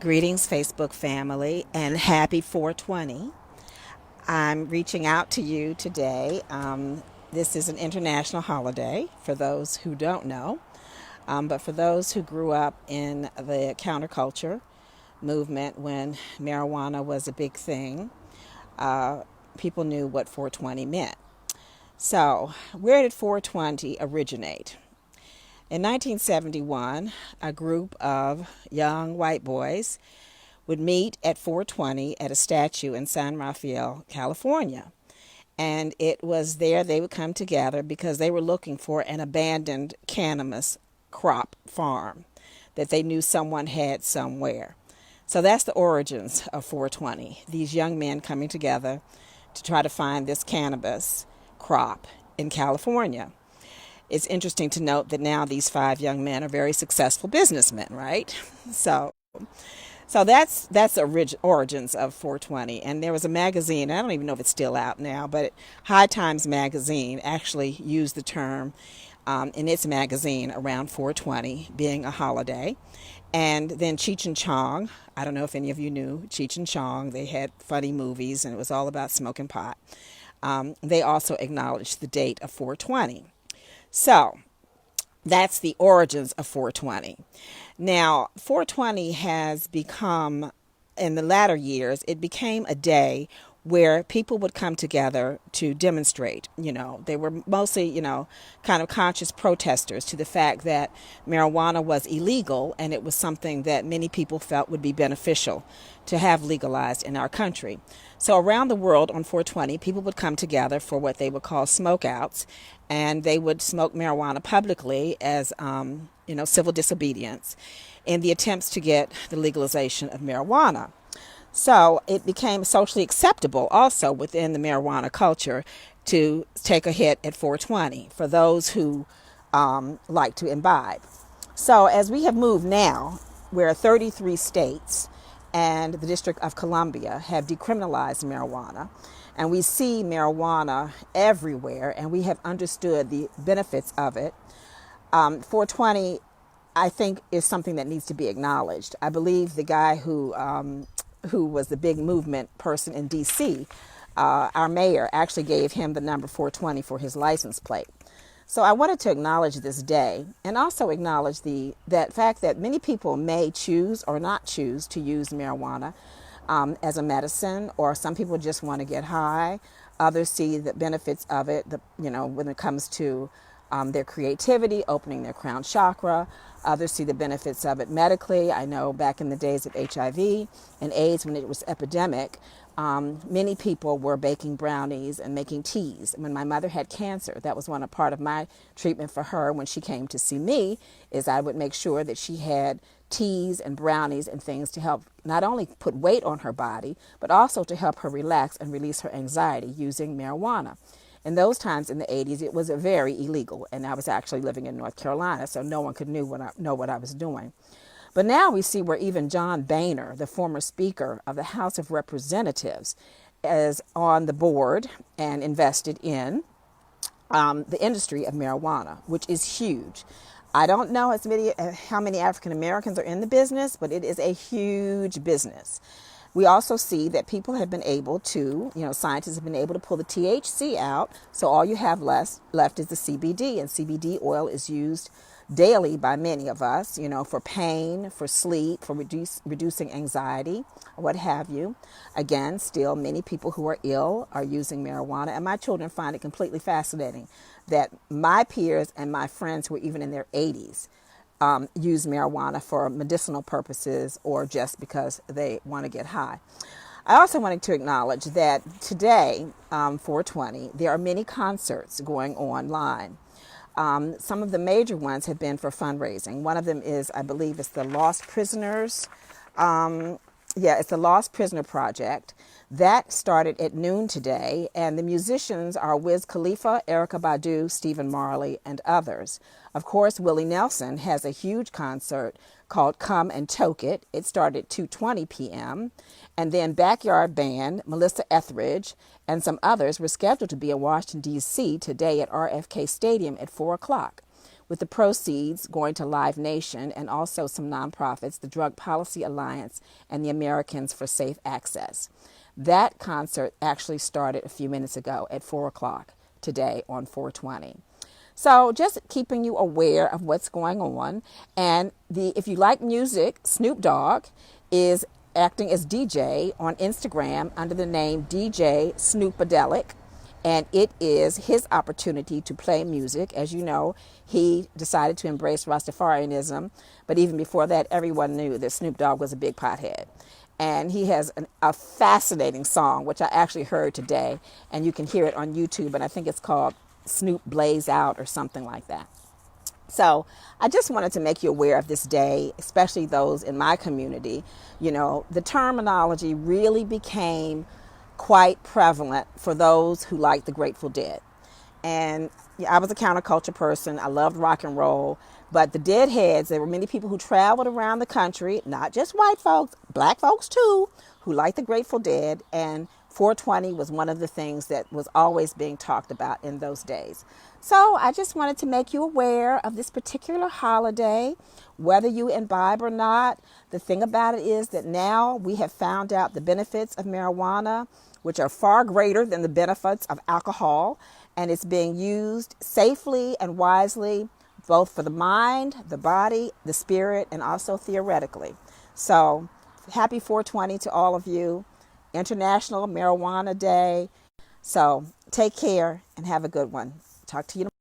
Greetings, Facebook family, and happy 420. I'm reaching out to you today. This is an international holiday for those who don't know, but for those who grew up in the counterculture movement when marijuana was a big thing, people knew what 420 meant. So, where did 420 originate? In 1971, a group of young white boys would meet at 420 at a statue in San Rafael, California. And it was there they would come together because they were looking for an abandoned cannabis crop farm that they knew someone had somewhere. So that's the origins of 420. These young men coming together to try to find this cannabis crop in California. It's interesting to note that now these five young men are very successful businessmen, right? So that's the origins of 420. And there was a magazine, I don't even know if it's still out now, but High Times magazine actually used the term in its magazine around 420 being a holiday. And then Cheech and Chong, I don't know if any of you knew Cheech and Chong, they had funny movies and it was all about smoking pot. They also acknowledged the date of 420. So that's the origins of 420. Now, 420 has become, in the latter years, it became a day where people would come together to demonstrate. They were mostly, kind of conscious protesters to the fact that marijuana was illegal and it was something that many people felt would be beneficial to have legalized in our country. So around the world on 420, people would come together for what they would call smokeouts, and they would smoke marijuana publicly as, civil disobedience in the attempts to get the legalization of marijuana. So it became socially acceptable also within the marijuana culture to take a hit at 420 for those who like to imbibe. So as we have moved now, where 33 states and the District of Columbia have decriminalized marijuana, and we see marijuana everywhere, and we have understood the benefits of it, 420, I think, is something that needs to be acknowledged. I believe the guy who was the big movement person in D.C., our mayor actually gave him the number 420 for his license plate. So I wanted to acknowledge this day and also acknowledge that fact that many people may choose or not choose to use marijuana as a medicine, or some people just want to get high. Others see the benefits of it, when it comes to their creativity, opening their crown chakra. Others see the benefits of it medically. I know back in the days of HIV and AIDS, when it was epidemic, many people were baking brownies and making teas. When my mother had cancer, that was part of my treatment for her when she came to see me, is I would make sure that she had teas and brownies and things to help not only put weight on her body, but also to help her relax and release her anxiety using marijuana. In those times in the 80s, it was very illegal, and I was actually living in North Carolina, so no one could know what I was doing. But now we see where even John Boehner, the former Speaker of the House of Representatives, is on the board and invested in the industry of marijuana, which is huge. I don't know how many African Americans are in the business, but it is a huge business. We also see that people have been able to, scientists have been able to pull the THC out, so all you have left is the CBD, and CBD oil is used daily by many of us, for pain, for sleep, for reducing anxiety, what have you. Again, still many people who are ill are using marijuana, and my children find it completely fascinating that my peers and my friends who are even in their 80s use marijuana for medicinal purposes or just because they want to get high. I also wanted to acknowledge that today, 420, there are many concerts going online. Some of the major ones have been for fundraising. One of them is, I believe, it's the Lost Prisoners. It's the Lost Prisoner Project. That started at noon today, and the musicians are Wiz Khalifa, Erykah Badu, Stephen Marley, and others. Of course, Willie Nelson has a huge concert called Come and Toke It. It started at 2:20 p.m. And then Backyard Band, Melissa Etheridge, and some others were scheduled to be in Washington, D.C. today at RFK Stadium at 4 o'clock. with the proceeds going to Live Nation and also some nonprofits, the Drug Policy Alliance and the Americans for Safe Access. That concert actually started a few minutes ago at 4 o'clock today on 4/20. So just keeping you aware of what's going on. And if you like music, Snoop Dogg is acting as DJ on Instagram under the name DJ Snoopadelic. And it is his opportunity to play music. As you know, he decided to embrace Rastafarianism. But even before that, everyone knew that Snoop Dogg was a big pothead. And he has a fascinating song, which I actually heard today. And you can hear it on YouTube. And I think it's called Snoop Blaze Out or something like that. So I just wanted to make you aware of this day, especially those in my community. You know, the terminology really became quite prevalent for those who like the Grateful Dead. And I was a counterculture person. I loved rock and roll. But the Deadheads, there were many people who traveled around the country, not just white folks, black folks too, who liked the Grateful Dead. And 420 was one of the things that was always being talked about in those days. So I just wanted to make you aware of this particular holiday, whether you imbibe or not. The thing about it is that now we have found out the benefits of marijuana, which are far greater than the benefits of alcohol, and it's being used safely and wisely, both for the mind, the body, the spirit, and also theoretically. So happy 420 to all of you. International Marijuana Day. So take care and have a good one. Talk to you tomorrow.